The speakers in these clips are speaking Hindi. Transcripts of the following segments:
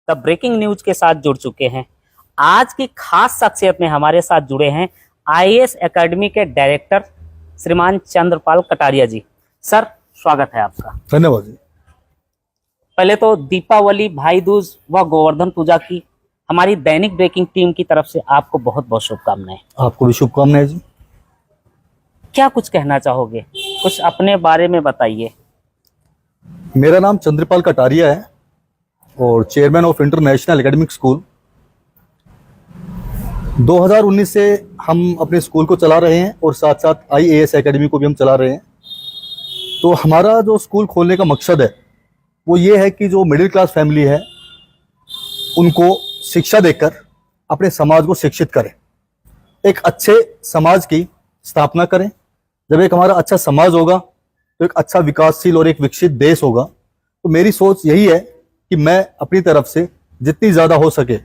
द ब्रेकिंग न्यूज के साथ जुड़ चुके हैं। आज की खास शख्सियत में हमारे साथ जुड़े हैं आईएएस एकेडमी के डायरेक्टर श्रीमान चंद्रपाल कटारिया जी। सर, स्वागत है आपका। धन्यवाद जी। पहले तो दीपावली, भाई दूज व गोवर्धन पूजा की हमारी दैनिक ब्रेकिंग टीम की तरफ से आपको बहुत बहुत शुभकामनाएं। आपको भी शुभकामनाएं जी। क्या कुछ कहना चाहोगे? कुछ अपने बारे में बताइए। मेरा नाम चंद्रपाल कटारिया है और chairman of international academic school. 2019 से हम अपने स्कूल को चला रहे हैं और साथ साथ आईएएस एकेडमी को भी हम चला रहे हैं। तो हमारा जो स्कूल खोलने का मकसद है वो ये है कि जो मिडिल क्लास फैमिली है उनको शिक्षा देकर अपने समाज को शिक्षित करें, एक अच्छे समाज की स्थापना करें। जब एक हमारा अच्छा समाज होगा तो एक अच्छा विकासशील और एक विकसित देश होगा। तो मेरी सोच यही है कि मैं अपनी तरफ से जितनी ज़्यादा हो सके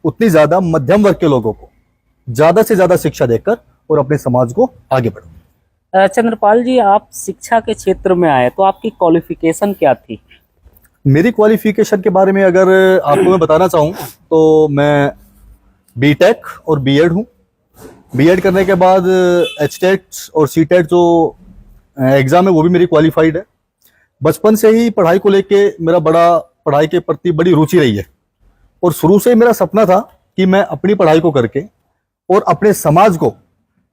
उतनी ज़्यादा मध्यम वर्ग के लोगों को ज़्यादा से ज़्यादा शिक्षा देकर और अपने समाज को आगे बढ़ाऊं। चंद्रपाल जी, आप शिक्षा के क्षेत्र में आए तो आपकी क्वालिफिकेशन क्या थी? मेरी क्वालिफिकेशन के बारे में अगर आपको मैं बताना चाहूँ तो मैं बीटेक और बीएड हूँ। बीएड करने के बाद एचटेट और सीटेट जो एग्ज़ाम है वो भी मेरी क्वालिफाइड है। बचपन से ही पढ़ाई को लेके मेरा पढ़ाई के प्रति बड़ी रुचि रही है और शुरू से ही मेरा सपना था कि मैं अपनी पढ़ाई को करके और अपने समाज को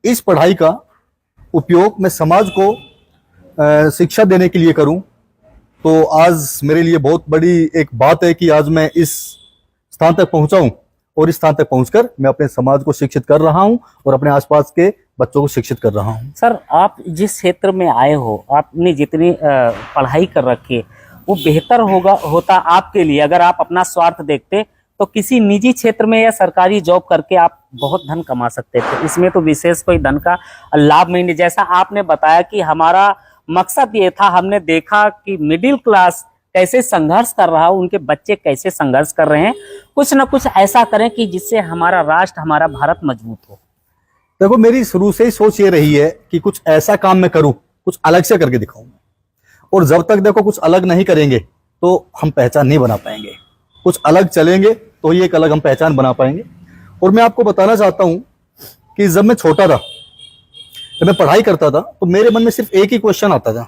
इस पढ़ाई का उपयोग मैं समाज को शिक्षा देने के लिए करूं। तो आज मेरे लिए बहुत बड़ी एक बात है कि आज मैं इस स्थान तक पहुंचा हूं और इस स्थान तक पहुंचकर मैं अपने समाज को शिक्षित कर रहा हूं और अपने आसपास के बच्चों को शिक्षित कर रहा हूं। सर, आप जिस क्षेत्र में आए हो, आपने जितनी पढ़ाई कर रखी है वो बेहतर होता आपके लिए अगर आप अपना स्वार्थ देखते तो किसी निजी क्षेत्र में या सरकारी जॉब करके आप बहुत धन कमा सकते थे। इसमें तो विशेष कोई धन का लाभ नहीं। जैसा आपने बताया कि हमारा मकसद ये था, हमने देखा कि मिडिल क्लास कैसे संघर्ष कर रहा है, उनके बच्चे कैसे संघर्ष कर रहे हैं, कुछ ना कुछ ऐसा करें कि जिससे हमारा राष्ट्र, हमारा भारत मजबूत हो। देखो, मेरी शुरू से ही सोच ये रही है कि कुछ ऐसा काम मैं करूं, कुछ अलग से करके दिखाऊं। और जब तक देखो कुछ अलग नहीं करेंगे तो हम पहचान नहीं बना पाएंगे। कुछ अलग चलेंगे तो ही एक अलग हम पहचान बना पाएंगे। और मैं आपको बताना चाहता हूं कि जब मैं छोटा था, जब मैं पढ़ाई करता था तो मेरे मन में सिर्फ एक ही क्वेश्चन आता था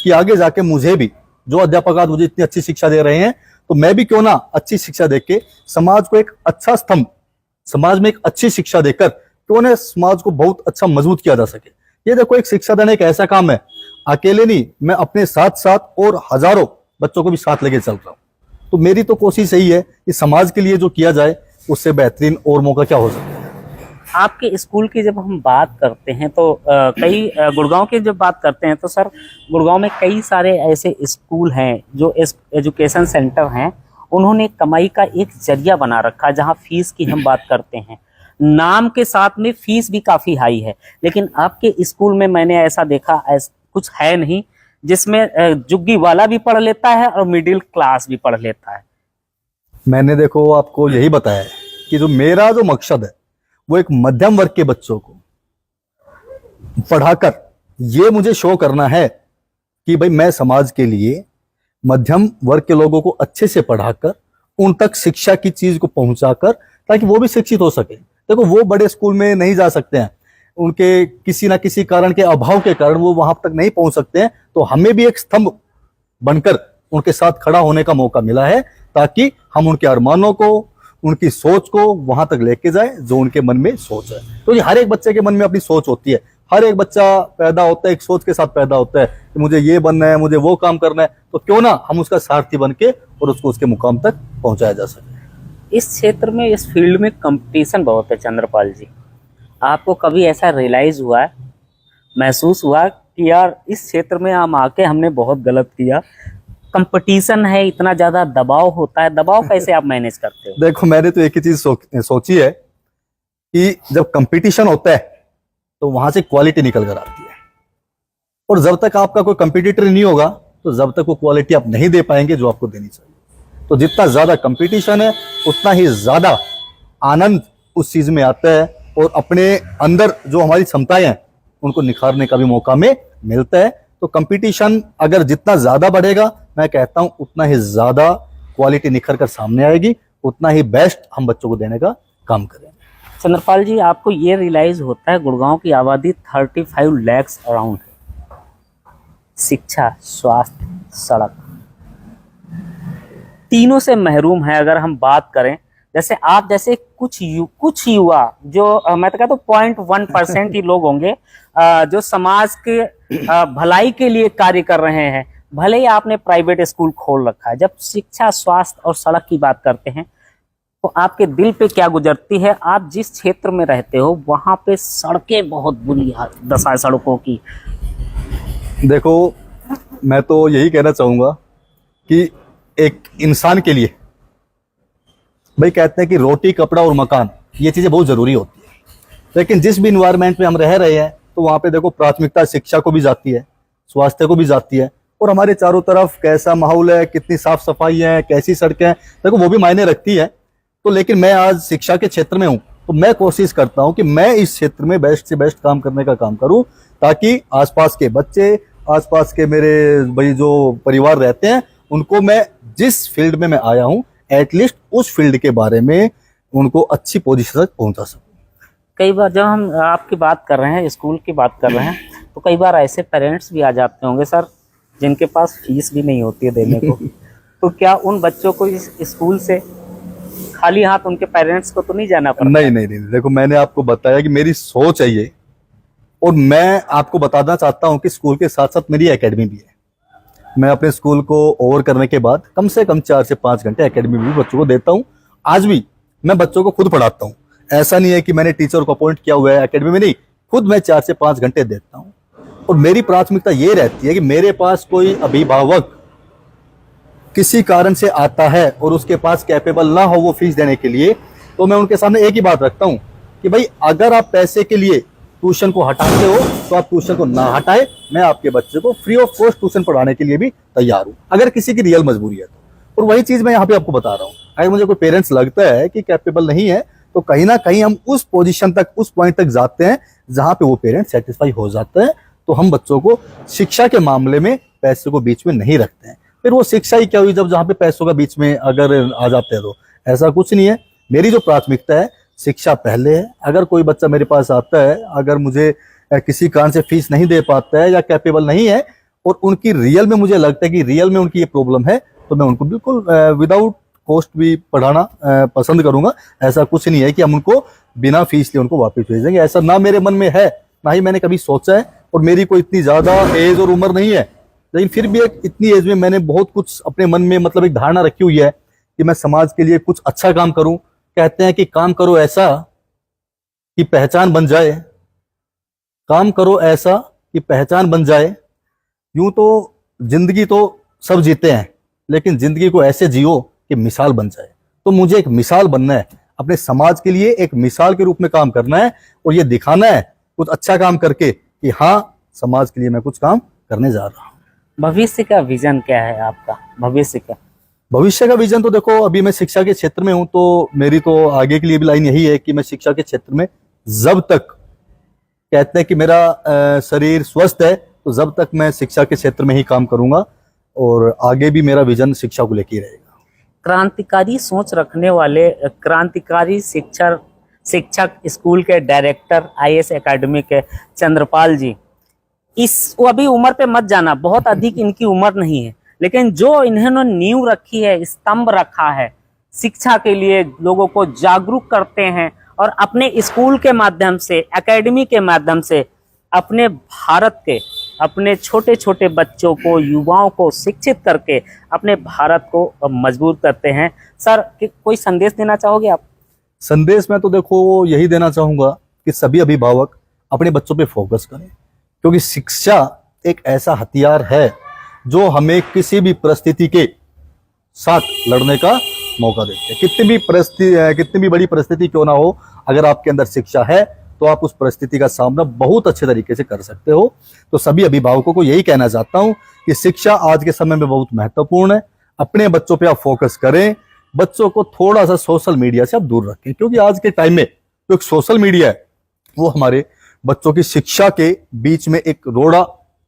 कि आगे जाके मुझे भी, जो अध्यापक आज मुझे इतनी अच्छी शिक्षा दे रहे हैं, तो मैं भी क्यों ना अच्छी शिक्षा देके समाज को एक अच्छा स्तंभ, समाज में एक अच्छी शिक्षा देकर क्यों ना समाज को बहुत अच्छा मजबूत किया जा सके। ये देखो, एक शिक्षा देना एक ऐसा काम है, अकेले नहीं, मैं अपने साथ साथ और हजारों बच्चों को भी साथ लेके चल रहा हूँ। तो मेरी तो कोशिश यही है कि समाज के लिए जो किया जाए उससे बेहतरीन और मौका क्या हो सकता है। आपके स्कूल की जब हम बात करते हैं तो गुड़गांव की जब बात करते हैं तो सर, गुड़गांव में कई सारे ऐसे स्कूल हैं जो एजुकेशन सेंटर हैं, उन्होंने कमाई का एक जरिया बना रखा है। जहां फीस की हम बात करते हैं, नाम के साथ में फीस भी काफी हाई है, लेकिन आपके स्कूल में मैंने ऐसा देखा कुछ है नहीं जिसमें जुग्गी वाला भी पढ़ लेता है और मिडिल क्लास भी पढ़ लेता है। मैंने देखो आपको यही बताया है कि जो मेरा जो मकसद है वो एक मध्यम वर्ग के बच्चों को पढ़ाकर ये मुझे शो करना है कि भाई मैं समाज के लिए मध्यम वर्ग के लोगों को अच्छे से पढ़ाकर उन तक शिक्षा की चीज को पहुंचाकर ताकि वो भी शिक्षित हो सके। देखो, वो बड़े स्कूल में नहीं जा सकते हैं, उनके किसी ना किसी कारण के अभाव के कारण वो वहां तक नहीं पहुंच सकते हैं। तो हमें भी एक स्तंभ बनकर उनके साथ खड़ा होने का मौका मिला है ताकि हम उनके अरमानों को, उनकी सोच को वहां तक लेके जाए जो उनके मन में सोच है। तो ये हर एक बच्चे के मन में अपनी सोच होती है। हर एक बच्चा पैदा होता है एक सोच के साथ पैदा होता है कि मुझे ये बनना है, मुझे वो काम करना है। तो क्यों ना हम उसका सारथी बन के और उसको उसके मुकाम तक पहुंचाया जा सके। इस क्षेत्र में, इस फील्ड में कंपटीशन बहुत है चंद्रपाल जी। आपको कभी ऐसा रियलाइज हुआ है, महसूस हुआ कि यार इस क्षेत्र में हम आके हमने बहुत गलत किया, कंपटीशन है, इतना ज्यादा दबाव होता है, दबाव कैसे आप मैनेज करते हो? देखो, मैंने तो एक ही चीज सोची है कि जब कंपटीशन होता है तो वहां से क्वालिटी निकल कर आती है। और जब तक आपका कोई कंपटीटर नहीं होगा तो जब तक वो क्वालिटी आप नहीं दे पाएंगे जो आपको देनी चाहिए। तो जितना ज्यादा कंपटीशन है उतना ही ज्यादा आनंद उस चीज में आता है और अपने अंदर जो हमारी क्षमताएं हैं उनको निखारने का भी मौका में मिलता है। तो कंपटीशन अगर जितना ज्यादा बढ़ेगा, मैं कहता हूं उतना ही ज्यादा क्वालिटी निखर कर सामने आएगी, उतना ही बेस्ट हम बच्चों को देने का काम करेंगे। चंद्रपाल जी, आपको ये रियलाइज होता है गुड़गांव की आबादी 35 लाख अराउंड है, शिक्षा, स्वास्थ्य, सड़क तीनों से महरूम है। अगर हम बात करें, जैसे आप जैसे कुछ युवा जो मैं तो कहता हूँ 0.1% ही लोग होंगे जो समाज के भलाई के लिए कार्य कर रहे हैं। भले ही आपने प्राइवेट स्कूल खोल रखा है, जब शिक्षा, स्वास्थ्य और सड़क की बात करते हैं तो आपके दिल पे क्या गुजरती है? आप जिस क्षेत्र में रहते हो वहां पे सड़कें बहुत बुरी दशा है सड़कों की। देखो, मैं तो यही कहना चाहूंगा कि एक इंसान के लिए भाई कहते हैं कि रोटी, कपड़ा और मकान ये चीजें बहुत जरूरी होती है, लेकिन जिस भी इन्वायरमेंट में हम रह रहे हैं तो वहां पे देखो प्राथमिकता शिक्षा को भी जाती है, स्वास्थ्य को भी जाती है, और हमारे चारों तरफ कैसा माहौल है, कितनी साफ सफाई है, कैसी सड़कें हैं, देखो वो भी मायने रखती है। तो लेकिन मैं आज शिक्षा के क्षेत्र में हूं तो मैं कोशिश करता हूं कि मैं इस क्षेत्र में बेस्ट से बेस्ट काम करने का काम करूं, ताकि आसपास के बच्चे, आसपास के मेरे भाई जो परिवार रहते हैं, उनको मैं जिस फील्ड में मैं आया हूं एटलीस्ट उस फील्ड के बारे में उनको अच्छी पोजीशन तक पहुंचा सकूं। कई बार जब हम आपकी बात कर रहे हैं, स्कूल की बात कर रहे हैं, तो कई बार ऐसे पेरेंट्स भी आ जाते होंगे सर जिनके पास फीस भी नहीं होती है देने को तो क्या उन बच्चों को इस स्कूल से खाली हाथ उनके पेरेंट्स को तो नहीं जाना पड़ता? नहीं, देखो मैंने आपको बताया कि मेरी सोच है ये, और मैं आपको बताना चाहता हूं कि स्कूल के साथ साथ मेरी एकेडमी भी है। मैं अपने स्कूल को ओवर करने के बाद कम से कम 4 से 5 घंटे एकेडमी में भी बच्चों को देता हूं। आज भी मैं बच्चों को खुद पढ़ाता हूं, ऐसा नहीं है कि मैंने टीचर को अपॉइंट किया हुआ है एकेडमी में, नहीं, खुद मैं 4 से 5 घंटे देता हूं। और मेरी प्राथमिकता ये रहती है कि मेरे पास कोई अभिभावक किसी कारण से आता है और उसके पास कैपेबल ना हो वो फीस देने के लिए, तो मैं उनके सामने एक ही बात रखता हूं कि भाई अगर आप पैसे के लिए ट्यूशन को हटाते हो तो आप ट्यूशन को ना हटाए, मैं आपके बच्चे को फ्री ऑफ कॉस्ट ट्यूशन पढ़ाने के लिए भी तैयार हूं, अगर किसी की रियल मजबूरी है तो। और वही चीज मैं यहाँ पे आपको बता रहा हूँ, अगर मुझे कोई पेरेंट्स लगता है कि कैपेबल नहीं है तो कहीं ना कहीं हम उस पोजीशन तक, उस पॉइंट तक जाते हैं जहां पे वो पेरेंट्स सेटिस्फाई हो जाते हैं, तो हम बच्चों को शिक्षा के मामले में पैसे को बीच में नहीं रखते हैं। फिर वो शिक्षा ही क्या हुई जब जहां पे पैसों का बीच में अगर आ जाते हैं, तो ऐसा कुछ नहीं है। मेरी जो प्राथमिकता है शिक्षा पहले है। अगर कोई बच्चा मेरे पास आता है, अगर मुझे किसी कारण से फीस नहीं दे पाता है या कैपेबल नहीं है, और उनकी रियल में मुझे लगता है कि रियल में उनकी ये प्रॉब्लम है, तो मैं उनको बिल्कुल विदाउट कॉस्ट भी पढ़ाना पसंद करूंगा। ऐसा कुछ नहीं है कि हम उनको बिना फीस लिए उनको वापस भेज देंगे, ऐसा ना मेरे मन में है, ना ही मैंने कभी सोचा है। और मेरी कोई इतनी ज्यादा एज और उम्र नहीं है, लेकिन फिर भी एक इतनी एज में मैंने बहुत कुछ अपने मन में मतलब एक धारणा रखी हुई है कि मैं समाज के लिए कुछ अच्छा काम करूं। कहते हैं कि काम करो ऐसा कि पहचान बन जाए, काम करो ऐसा कि पहचान बन जाए। यूं तो जिंदगी तो सब जीते हैं, लेकिन जिंदगी को ऐसे जियो कि मिसाल बन जाए। तो मुझे एक मिसाल बनना है, अपने समाज के लिए एक मिसाल के रूप में काम करना है, और ये दिखाना है कुछ अच्छा काम करके कि हाँ, समाज के लिए मैं कुछ काम करने जा रहा हूँ। भविष्य का विजन क्या है आपका? भविष्य का विजन तो देखो, अभी मैं शिक्षा के क्षेत्र में हूं, तो मेरी तो आगे के लिए भी लाइन यही है कि मैं शिक्षा के क्षेत्र में जब तक, कहते हैं कि मेरा शरीर स्वस्थ है, तो जब तक मैं शिक्षा के क्षेत्र में ही काम करूंगा, और आगे भी मेरा विजन शिक्षा को लेकर रहेगा। क्रांतिकारी सोच रखने वाले क्रांतिकारी शिक्षक स्कूल के डायरेक्टर IAS एकेडमी के चंद्रपाल जी, वो अभी उम्र पे मत जाना, बहुत अधिक इनकी उम्र नहीं है, लेकिन जो इन्होंने नींव रखी है, स्तंभ रखा है शिक्षा के लिए, लोगों को जागरूक करते हैं, और अपने स्कूल के माध्यम से, एकेडमी के माध्यम से अपने भारत के, अपने छोटे छोटे बच्चों को, युवाओं को शिक्षित करके अपने भारत को मजबूत करते हैं। सर, कोई संदेश देना चाहोगे आप? संदेश में तो देखो यही देना चाहूंगा कि सभी अभिभावक अपने बच्चों पे फोकस करें, क्योंकि शिक्षा एक ऐसा हथियार है जो हमें किसी भी परिस्थिति के साथ लड़ने का मौका देते हैं। कितनी भी बड़ी परिस्थिति क्यों ना हो, अगर आपके अंदर शिक्षा है तो आप उस परिस्थिति का सामना बहुत अच्छे तरीके से कर सकते हो। तो सभी अभिभावकों को यही कहना चाहता हूं कि शिक्षा आज के समय में बहुत महत्वपूर्ण है। अपने बच्चों पे आप फोकस करें, बच्चों को थोड़ा सा सोशल मीडिया से आप दूर रखें, क्योंकि आज के टाइम में जो सोशल मीडिया है वो हमारे बच्चों की शिक्षा के बीच में एक रोड़ा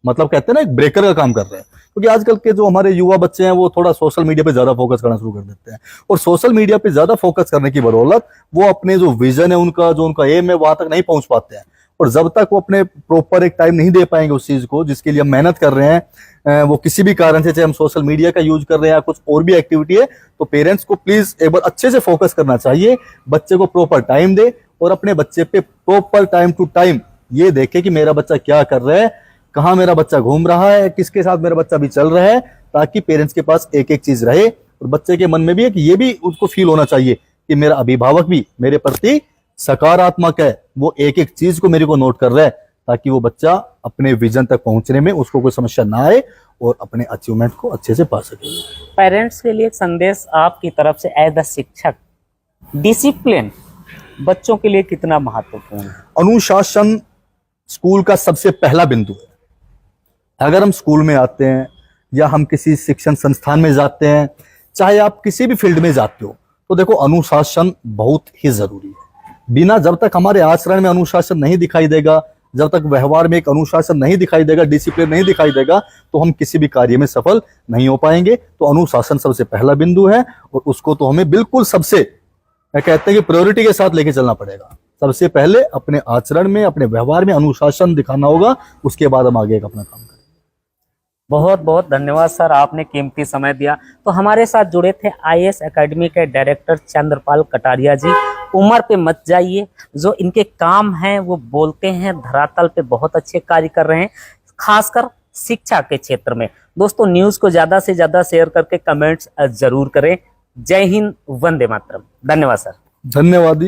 मतलब कहते हैं ना एक ब्रेकर का काम कर रहे हैं। क्योंकि आजकल के जो हमारे युवा बच्चे हैं वो थोड़ा सोशल मीडिया पे ज्यादा फोकस करना शुरू कर देते हैं, और सोशल मीडिया पे ज्यादा फोकस करने की बदौलत वो अपने जो विजन है उनका, जो उनका एम है, वहां तक नहीं पहुंच पाते हैं। और जब तक वो अपने प्रॉपर एक टाइम नहीं दे पाएंगे उस चीज को जिसके लिए हम मेहनत कर रहे हैं, वो किसी भी कारण से, चाहे हम सोशल मीडिया का यूज कर रहे हैं या कुछ और भी एक्टिविटी है, तो पेरेंट्स को प्लीज एक बार अच्छे से फोकस करना चाहिए, बच्चे को प्रॉपर टाइम दे और अपने बच्चे पे प्रॉपर टाइम टू टाइम ये देखे कि मेरा बच्चा क्या कर रहा है, कहाँ मेरा बच्चा घूम रहा है, किसके साथ मेरा बच्चा भी चल रहा है, ताकि पेरेंट्स के पास एक एक चीज रहे और बच्चे के मन में भी है कि ये भी उसको फील होना चाहिए कि मेरा अभिभावक भी मेरे प्रति सकारात्मक है, वो एक एक चीज को मेरे को नोट कर रहा है, ताकि वो बच्चा अपने विजन तक पहुंचने में उसको कोई समस्या ना आए और अपने अचीवमेंट को अच्छे से पा सके। पेरेंट्स के लिए एक संदेश आपकी तरफ से एज द शिक्षक, डिसिप्लिन बच्चों के लिए कितना महत्वपूर्ण है? अनुशासन स्कूल का सबसे पहला बिंदु है। अगर हम स्कूल में आते हैं या हम किसी शिक्षण संस्थान में जाते हैं, चाहे आप किसी भी फील्ड में जाते हो, तो देखो अनुशासन बहुत ही जरूरी है। बिना, जब तक हमारे आचरण में अनुशासन नहीं दिखाई देगा, जब तक व्यवहार में एक अनुशासन नहीं दिखाई देगा, डिसिप्लिन नहीं दिखाई देगा, तो हम किसी भी कार्य में सफल नहीं हो पाएंगे। तो अनुशासन सबसे पहला बिंदु है और उसको तो हमें बिल्कुल सबसे, कहते हैं कि प्रायोरिटी के साथ लेके चलना पड़ेगा। सबसे पहले अपने आचरण में, अपने व्यवहार में अनुशासन दिखाना होगा, उसके बाद हम आगे अपना काम करेंगे। बहुत बहुत धन्यवाद सर, आपने कीमती समय दिया। तो हमारे साथ जुड़े थे आईएएस एकेडमी के डायरेक्टर चंद्रपाल कटारिया जी। उम्र पे मत जाइए, जो इनके काम हैं वो बोलते हैं, धरातल पे बहुत अच्छे कार्य कर रहे हैं, खासकर शिक्षा के क्षेत्र में। दोस्तों, न्यूज़ को ज़्यादा से ज़्यादा शेयर करके कमेंट्स जरूर करें। जय हिंद, वंदे मातरम। धन्यवाद सर। धन्यवाद।